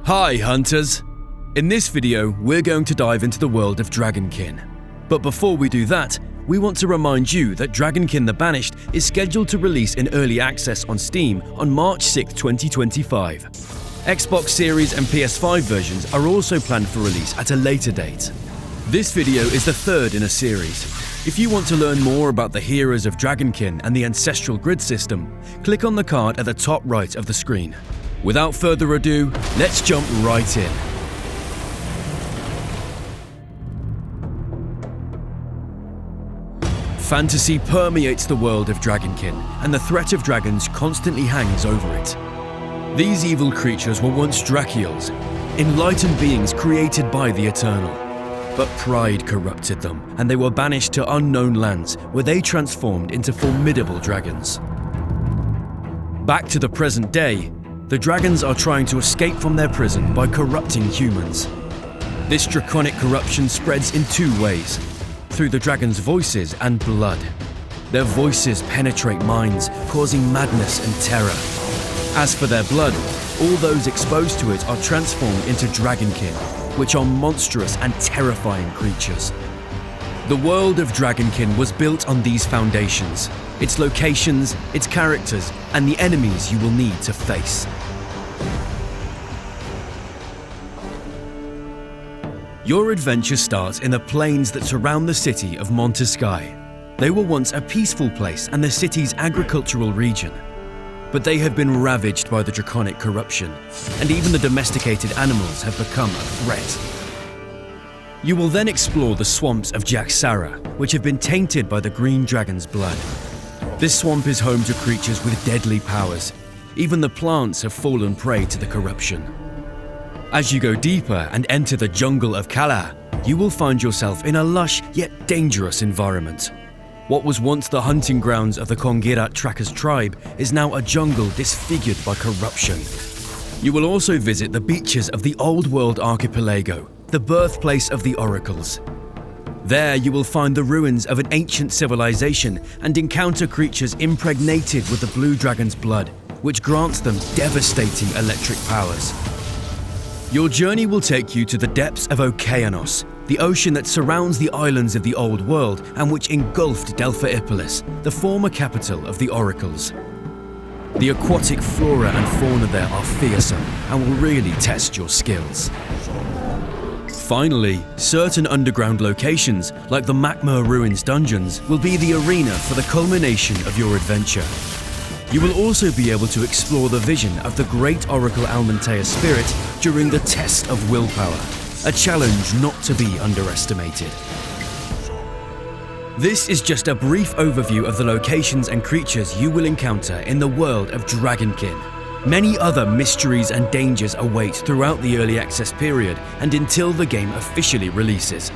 Hi hunters! In this video, we're going to dive into the world of Dragonkin. But before we do that, we want to remind you that Dragonkin the Banished is scheduled to release in early access on Steam on March 6, 2025. Xbox Series and PS5 versions are also planned for release at a later date. This video is the third in a series. If you want to learn more about the heroes of Dragonkin and the ancestral grid system, click on the card at the top right of the screen. Without further ado, let's jump right in. Fantasy permeates the world of Dragonkin, and the threat of dragons constantly hangs over it. These evil creatures were once Drakials, enlightened beings created by the Eternal. But pride corrupted them, and they were banished to unknown lands where they transformed into formidable dragons. Back to the present day, the dragons are trying to escape from their prison by corrupting humans. This draconic corruption spreads in two ways: through the dragons' voices and blood. Their voices penetrate minds, causing madness and terror. As for their blood, all those exposed to it are transformed into Dragonkin, which are monstrous and terrifying creatures. The world of Dragonkin was built on these foundations: its locations, its characters, and the enemies you will need to face. Your adventure starts in the plains that surround the city of Montesky. They were once a peaceful place and the city's agricultural region. But they have been ravaged by the draconic corruption, and even the domesticated animals have become a threat. You will then explore the swamps of Jaxara, which have been tainted by the green dragon's blood. This swamp is home to creatures with deadly powers. Even the plants have fallen prey to the corruption. As you go deeper and enter the jungle of Kala, you will find yourself in a lush yet dangerous environment. What was once the hunting grounds of the Kongirat Trackers tribe is now a jungle disfigured by corruption. You will also visit the beaches of the Old World Archipelago, the birthplace of the oracles. There you will find the ruins of an ancient civilization and encounter creatures impregnated with the blue dragon's blood, which grants them devastating electric powers. Your journey will take you to the depths of Okeanos, the ocean that surrounds the islands of the Old World and which engulfed Delphoipolis, the former capital of the Oracles. The aquatic flora and fauna there are fearsome and will really test your skills. Finally, certain underground locations, like the Makmur Ruins dungeons, will be the arena for the culmination of your adventure. You will also be able to explore the vision of the great Oracle Almantea's spirit during the test of willpower, a challenge not to be underestimated. This is just a brief overview of the locations and creatures you will encounter in the world of Dragonkin. Many other mysteries and dangers await throughout the early access period and until the game officially releases.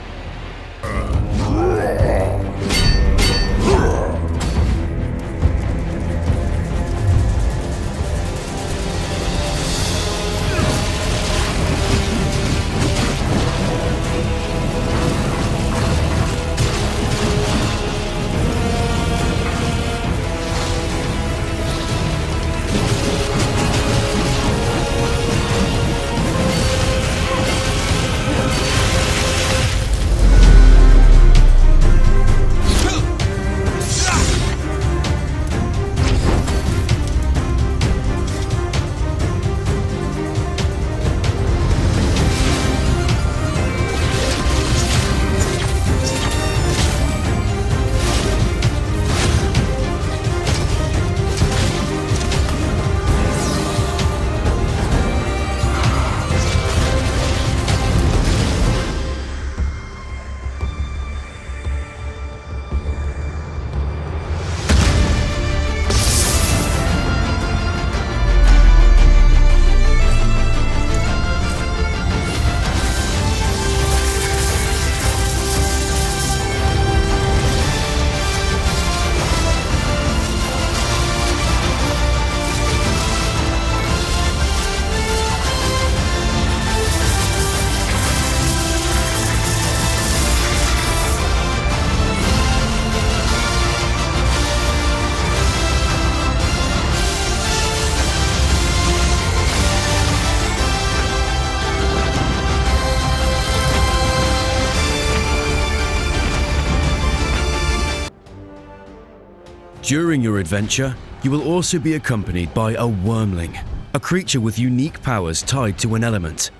During your adventure, you will also be accompanied by a wormling, a creature with unique powers tied to an element: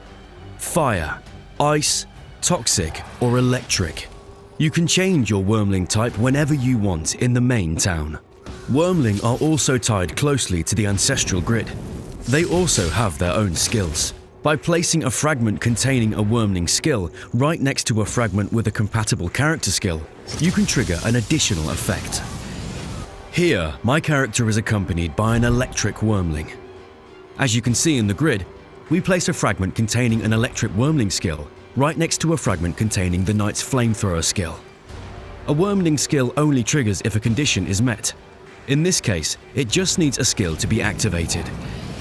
fire, ice, toxic, or electric. You can change your wormling type whenever you want in the main town. Wormling are also tied closely to the ancestral grid. They also have their own skills. By placing a fragment containing a wormling skill right next to a fragment with a compatible character skill, you can trigger an additional effect. Here, my character is accompanied by an electric wormling. As you can see in the grid, we place a fragment containing an electric wormling skill right next to a fragment containing the knight's flamethrower skill. A wormling skill only triggers if a condition is met. In this case, it just needs a skill to be activated.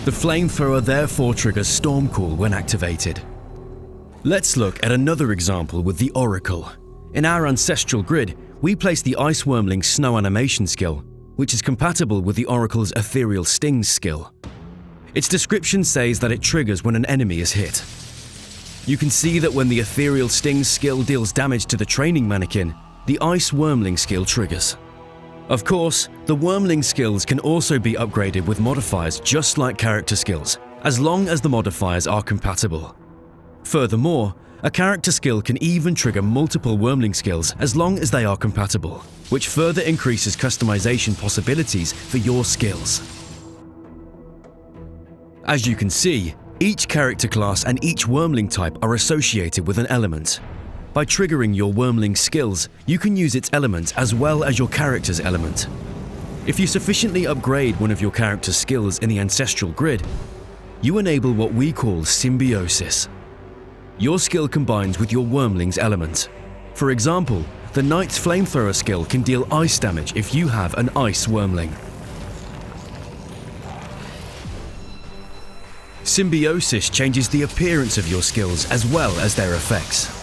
The flamethrower therefore triggers Stormcall when activated. Let's look at another example with the Oracle. In our ancestral grid, we place the Ice Wormling Snow Animation skill, which is compatible with the Oracle's Ethereal Stings skill. Its description says that it triggers when an enemy is hit. You can see that when the Ethereal Stings skill deals damage to the training mannequin, the Ice Wormling skill triggers. Of course, the Wormling skills can also be upgraded with modifiers just like character skills, as long as the modifiers are compatible. Furthermore, a character skill can even trigger multiple Wormling skills as long as they are compatible, which further increases customization possibilities for your skills. As you can see, each character class and each Wormling type are associated with an element. By triggering your Wormling skills, you can use its element as well as your character's element. If you sufficiently upgrade one of your character's skills in the ancestral grid, you enable what we call symbiosis. Your skill combines with your Wormling's element. For example, the Knight's Flamethrower skill can deal ice damage if you have an Ice Wormling. Symbiosis changes the appearance of your skills as well as their effects.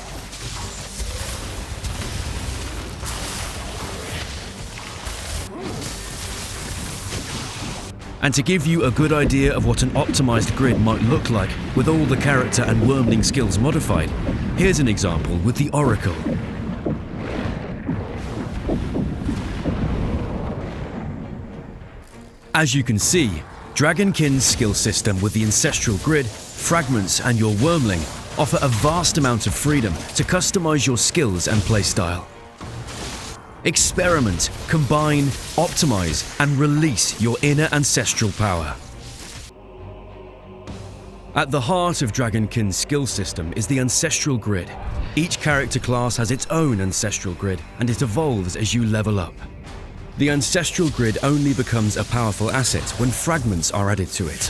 And to give you a good idea of what an optimized grid might look like with all the character and Wormling skills modified, here's an example with the Oracle. As you can see, Dragonkin's skill system with the ancestral grid, fragments and your Wormling offer a vast amount of freedom to customize your skills and playstyle. Experiment, combine, optimize, and release your inner ancestral power. At the heart of Dragonkin's skill system is the ancestral grid. Each character class has its own ancestral grid, and it evolves as you level up. The ancestral grid only becomes a powerful asset when fragments are added to it.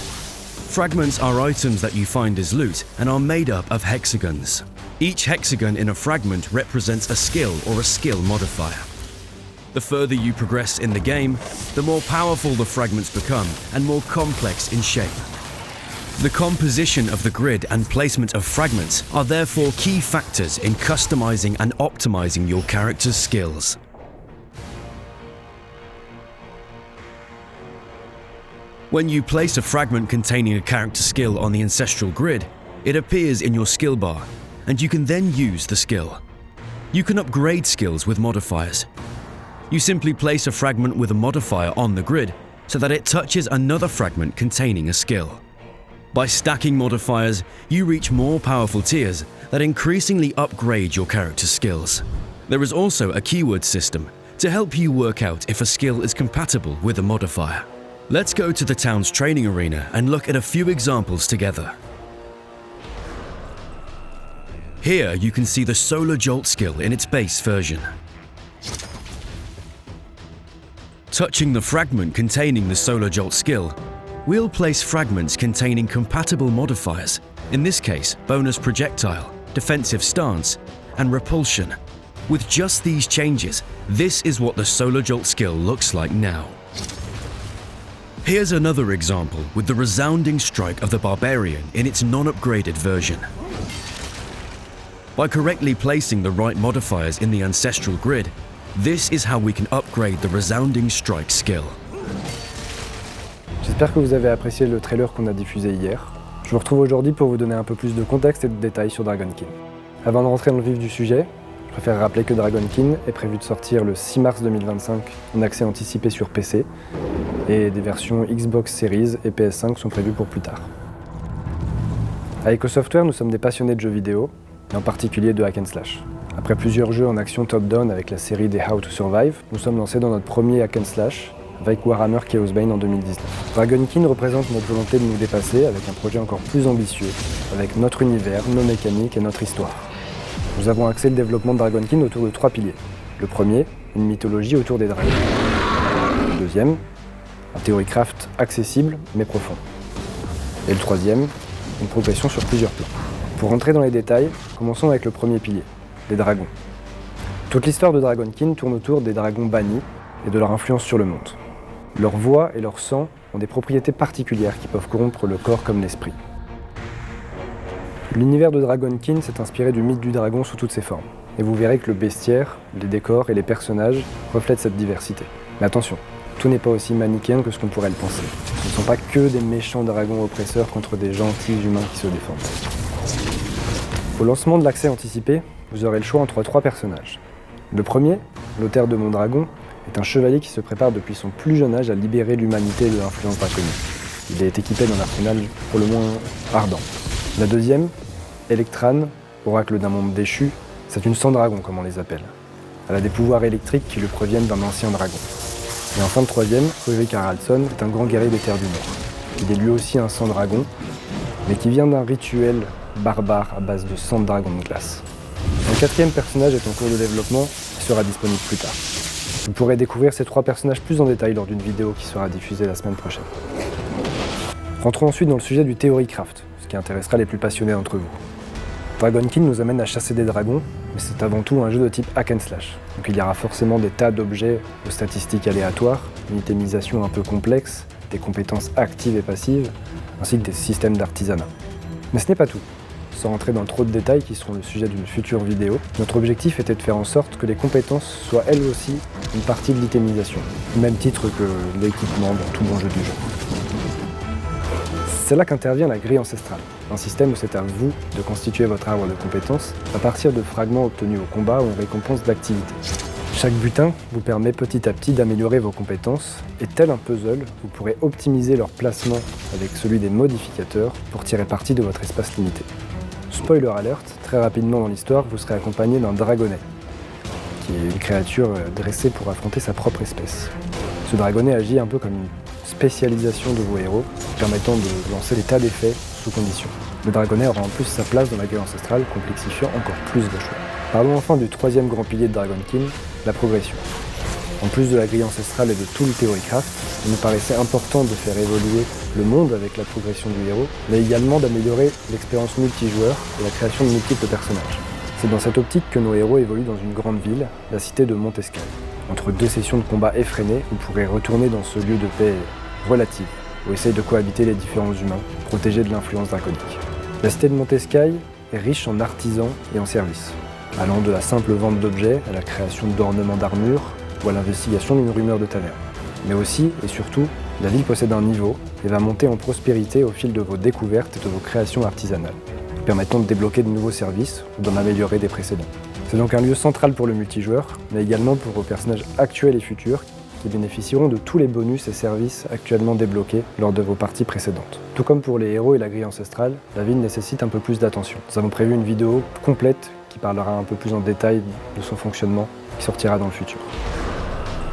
Fragments are items that you find as loot and are made up of hexagons. Each hexagon in a fragment represents a skill or a skill modifier. The further you progress in the game, the more powerful the fragments become and more complex in shape. The composition of the grid and placement of fragments are therefore key factors in customizing and optimizing your character's skills. When you place a fragment containing a character skill on the ancestral grid, it appears in your skill bar, and you can then use the skill. You can upgrade skills with modifiers. You simply place a fragment with a modifier on the grid so that it touches another fragment containing a skill. By stacking modifiers, you reach more powerful tiers that increasingly upgrade your character's skills. There is also a keyword system to help you work out if a skill is compatible with a modifier. Let's go to the town's training arena and look at a few examples together. Here you can see the Solar Jolt skill in its base version. Touching the fragment containing the Solar Jolt skill, we'll place fragments containing compatible modifiers, in this case bonus projectile, defensive stance, and repulsion. With just these changes, this is what the Solar Jolt skill looks like now. Here's another example with the resounding strike of the Barbarian in its non-upgraded version. By correctly placing the right modifiers in the ancestral grid, this is how we can upgrade the resounding strike skill. J'espère que vous avez apprécié le trailer qu'on a diffusé hier. Je vous retrouve aujourd'hui pour vous donner un peu plus de contexte et de détails sur Dragonkin. Avant de rentrer dans le vif du sujet, je préfère rappeler que Dragonkin est prévu de sortir le 6 mars 2025 en accès anticipé sur PC et des versions Xbox Series et PS5 sont prévues pour plus tard. À Eko Software, nous sommes des passionnés de jeux vidéo, et en particulier de hack and slash. Après plusieurs jeux en action top-down avec la série des How to Survive, nous sommes lancés dans notre premier hack and slash avec Warhammer Chaosbane en 2019. Dragonkin représente notre volonté de nous dépasser avec un projet encore plus ambitieux, avec notre univers, nos mécaniques et notre histoire. Nous avons axé le développement de Dragonkin autour de 3 piliers. Le premier, une mythologie autour des dragons. Le deuxième, un theorycraft accessible mais profond. Et le troisième, une progression sur plusieurs plans. Pour rentrer dans les détails, commençons avec le premier pilier, les dragons. Toute l'histoire de Dragonkin tourne autour des dragons bannis et de leur influence sur le monde. Leur voix et leur sang ont des propriétés particulières qui peuvent corrompre le corps comme l'esprit. L'univers de Dragonkin s'est inspiré du mythe du dragon sous toutes ses formes. Et vous verrez que le bestiaire, les décors et les personnages reflètent cette diversité. Mais attention, tout n'est pas aussi manichéen que ce qu'on pourrait le penser. Ce ne sont pas que des méchants dragons oppresseurs contre des gentils humains qui se défendent. Au lancement de l'accès anticipé, vous aurez le choix entre 3 personnages. Le premier, l'auteur de mon dragon, est un chevalier qui se prépare depuis son plus jeune âge à libérer l'humanité de l'influence draconique. Il est équipé d'un arsenal pour le moins ardent. La deuxième, Electrane, oracle d'un monde déchu, c'est une sang-dragon comme on les appelle. Elle a des pouvoirs électriques qui lui proviennent d'un ancien dragon. Et enfin le troisième, Ulrich Haraldsson, est un grand guerrier des terres du Nord. Il est lui aussi un sang-dragon, mais qui vient d'un rituel barbare à base de sang de dragon de glace. Un quatrième personnage est en cours de développement et sera disponible plus tard. Vous pourrez découvrir ces 3 personnages plus en détail lors d'une vidéo qui sera diffusée la semaine prochaine. Rentrons ensuite dans le sujet du theorycraft, ce qui intéressera les plus passionnés d'entre vous. Dragonkin nous amène à chasser des dragons, mais c'est avant tout un jeu de type hack and slash. Donc il y aura forcément des tas d'objets aux statistiques aléatoires, une itemisation un peu complexe, des compétences actives et passives, ainsi que des systèmes d'artisanat. Mais ce n'est pas tout. Sans rentrer dans trop de détails qui seront le sujet d'une future vidéo, notre objectif était de faire en sorte que les compétences soient elles aussi une partie de l'itemisation, au même titre que l'équipement dans tout bon jeu du jeu. C'est là qu'intervient la grille ancestrale, un système où c'est à vous de constituer votre arbre de compétences à partir de fragments obtenus au combat ou en récompense d'activité. Chaque butin vous permet petit à petit d'améliorer vos compétences et tel un puzzle, vous pourrez optimiser leur placement avec celui des modificateurs pour tirer parti de votre espace limité. Spoiler alert, très rapidement dans l'histoire, vous serez accompagné d'un dragonnet, qui est une créature dressée pour affronter sa propre espèce. Ce dragonnet agit un peu comme une spécialisation de vos héros, permettant de lancer des tas d'effets sous condition. Le dragonnet aura en plus sa place dans la grille ancestrale, complexifiant encore plus vos choix. Parlons enfin du troisième grand pilier de Dragonkin, la progression. En plus de la grille ancestrale et de tout le theorycraft, il nous paraissait important de faire évoluer le monde avec la progression du héros, mais également d'améliorer l'expérience multijoueur et la création de multiples personnages. C'est dans cette optique que nos héros évoluent dans une grande ville, la cité de Montescail. Entre 2 sessions de combat effrénées, vous pourrez retourner dans ce lieu de paix relative, où essayent de cohabiter les différents humains, protégés de l'influence draconique. La cité de Montescail est riche en artisans et en services, allant de la simple vente d'objets à la création d'ornements d'armure, ou à l'investigation d'une rumeur de taverne. Mais aussi, et surtout, la ville possède un niveau et va monter en prospérité au fil de vos découvertes et de vos créations artisanales, permettant de débloquer de nouveaux services ou d'en améliorer des précédents. C'est donc un lieu central pour le multijoueur, mais également pour vos personnages actuels et futurs qui bénéficieront de tous les bonus et services actuellement débloqués lors de vos parties précédentes. Tout comme pour les héros et la grille ancestrale, la ville nécessite un peu plus d'attention. Nous avons prévu une vidéo complète qui parlera un peu plus en détail de son fonctionnement, qui sortira dans le futur.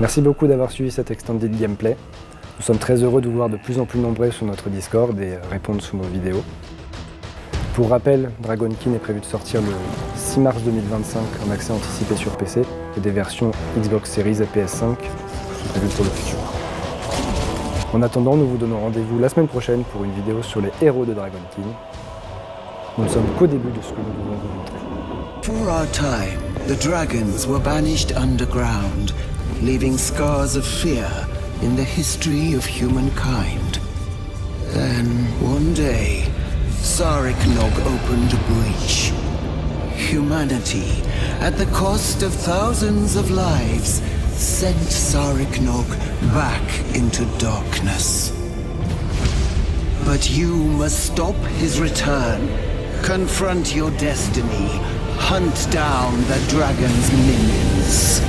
Merci beaucoup d'avoir suivi cet extended gameplay. Nous sommes très heureux de vous voir de plus en plus nombreux sur notre Discord et répondre sous nos vidéos. Pour rappel, Dragonkin est prévu de sortir le 6 mars 2025 en accès anticipé sur PC et des versions Xbox Series et PS5 sont prévues pour le futur. En attendant, nous vous donnons rendez-vous la semaine prochaine pour une vidéo sur les héros de Dragonkin. Nous ne sommes qu'au début de ce que nous voulons vous montrer. For our time, the dragons were banished underground, leaving scars of fear in the history of humankind. Then, one day, Sariknog opened a breach. Humanity, at the cost of thousands of lives, sent Sariknog back into darkness. But you must stop his return. Confront your destiny, Hunt down the dragon's minions.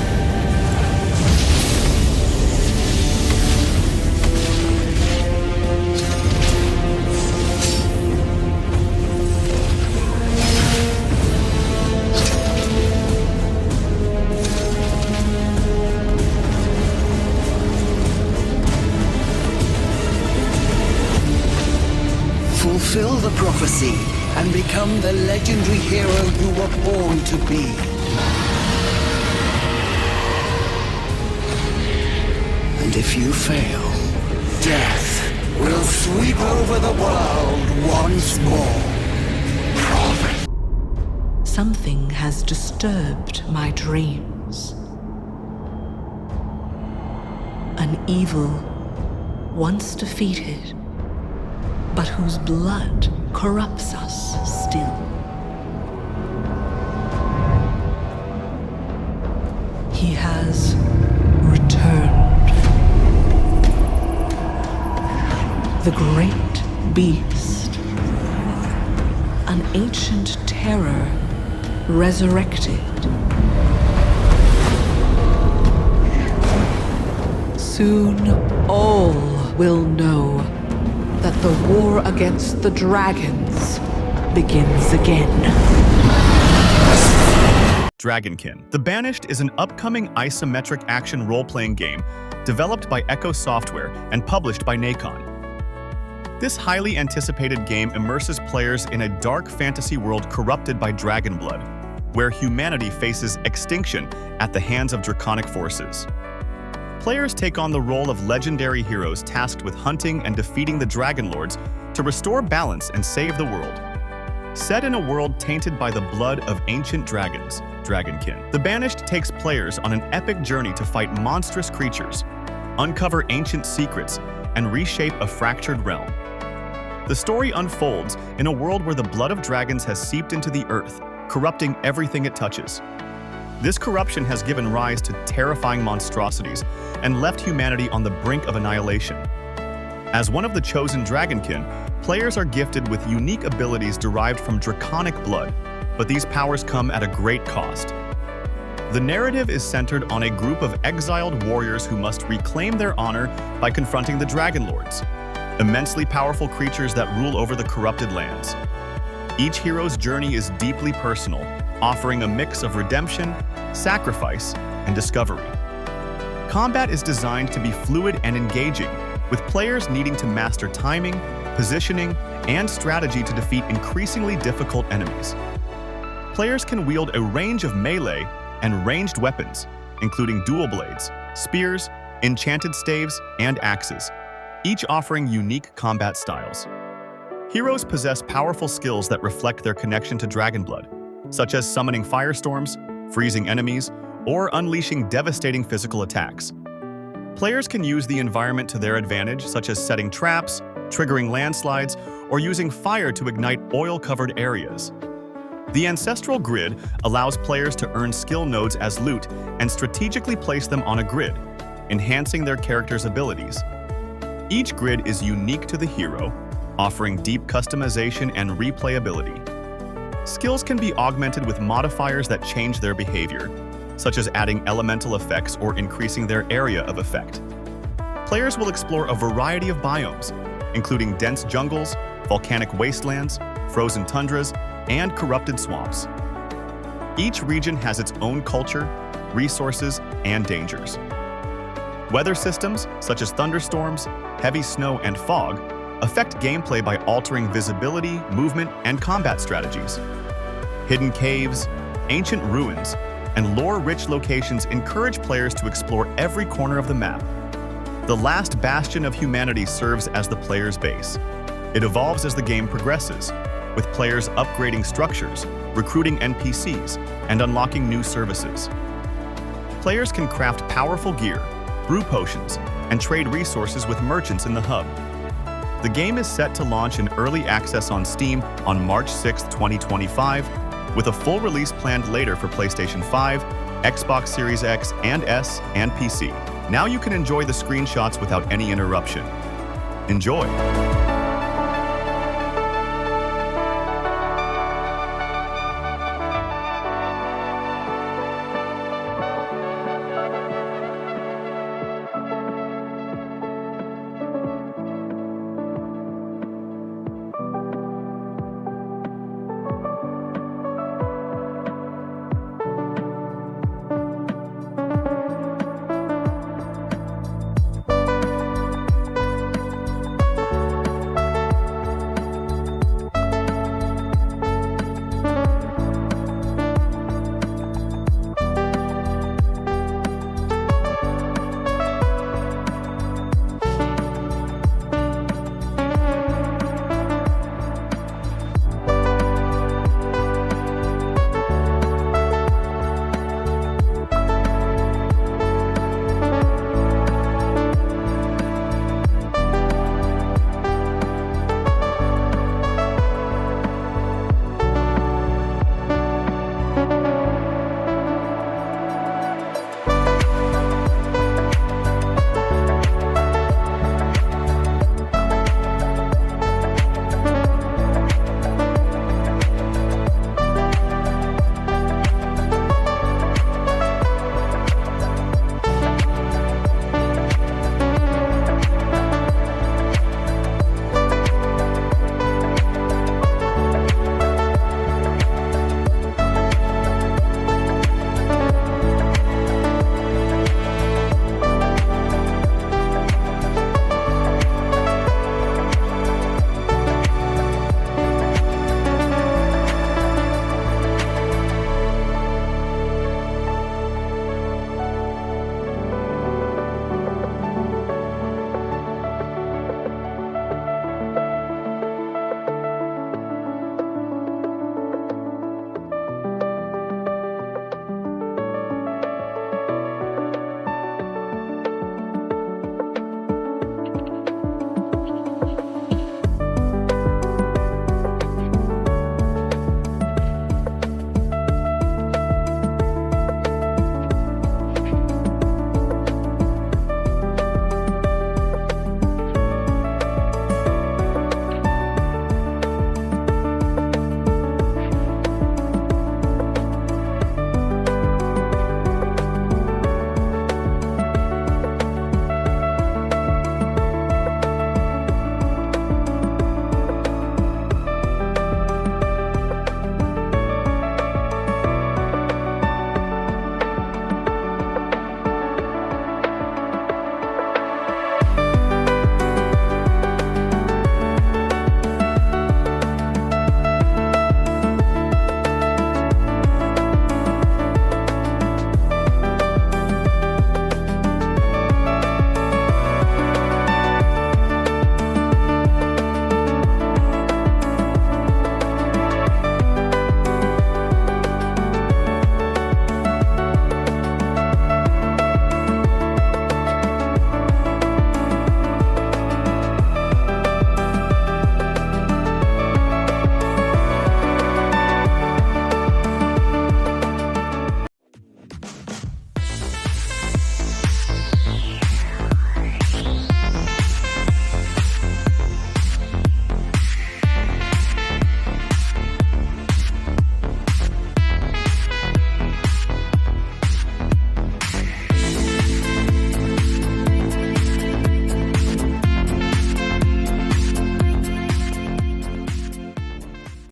Fulfill the prophecy and become the legendary hero you were born to be. And if you fail, death will sweep over the world once more. Something has disturbed my dreams. An evil once defeated, but whose blood corrupts us still. He has returned. The great beast, an ancient terror resurrected. Soon all will know that the war against the dragons begins again. Dragonkin The Banished is an upcoming isometric action role-playing game developed by Eko Software and published by Nacon. This highly anticipated game immerses players in a dark fantasy world corrupted by dragon blood, where humanity faces extinction at the hands of draconic forces. Players take on the role of legendary heroes tasked with hunting and defeating the Dragon Lords to restore balance and save the world. Set in a world tainted by the blood of ancient dragons, Dragonkin The Banished takes players on an epic journey to fight monstrous creatures, uncover ancient secrets, and reshape a fractured realm. The story unfolds in a world where the blood of dragons has seeped into the earth, corrupting everything it touches. This corruption has given rise to terrifying monstrosities and left humanity on the brink of annihilation. As one of the chosen Dragonkin, players are gifted with unique abilities derived from draconic blood, but these powers come at a great cost. The narrative is centered on a group of exiled warriors who must reclaim their honor by confronting the Dragon Lords, immensely powerful creatures that rule over the corrupted lands. Each hero's journey is deeply personal, offering a mix of redemption, sacrifice, and discovery. Combat is designed to be fluid and engaging, with players needing to master timing, positioning, and strategy to defeat increasingly difficult enemies. Players can wield a range of melee and ranged weapons, including dual blades, spears, enchanted staves, and axes, each offering unique combat styles. Heroes possess powerful skills that reflect their connection to dragon blood, such as summoning firestorms, freezing enemies, or unleashing devastating physical attacks. Players can use the environment to their advantage, such as setting traps, triggering landslides, or using fire to ignite oil-covered areas. The Ancestral Grid allows players to earn skill nodes as loot and strategically place them on a grid, enhancing their character's abilities. Each grid is unique to the hero, offering deep customization and replayability. Skills can be augmented with modifiers that change their behavior, such as adding elemental effects or increasing their area of effect. Players will explore a variety of biomes, including dense jungles, volcanic wastelands, frozen tundras, and corrupted swamps. Each region has its own culture, resources, and dangers. Weather systems, such as thunderstorms, heavy snow, and fog, affect gameplay by altering visibility, movement, and combat strategies. Hidden caves, ancient ruins, and lore-rich locations encourage players to explore every corner of the map. The last bastion of humanity serves as the player's base. It evolves as the game progresses, with players upgrading structures, recruiting NPCs, and unlocking new services. Players can craft powerful gear, brew potions, and trade resources with merchants in the hub. The game is set to launch in early access on Steam on March 6, 2025, with a full release planned later for PlayStation 5, Xbox Series X and S, and PC. Now you can enjoy the screenshots without any interruption. Enjoy!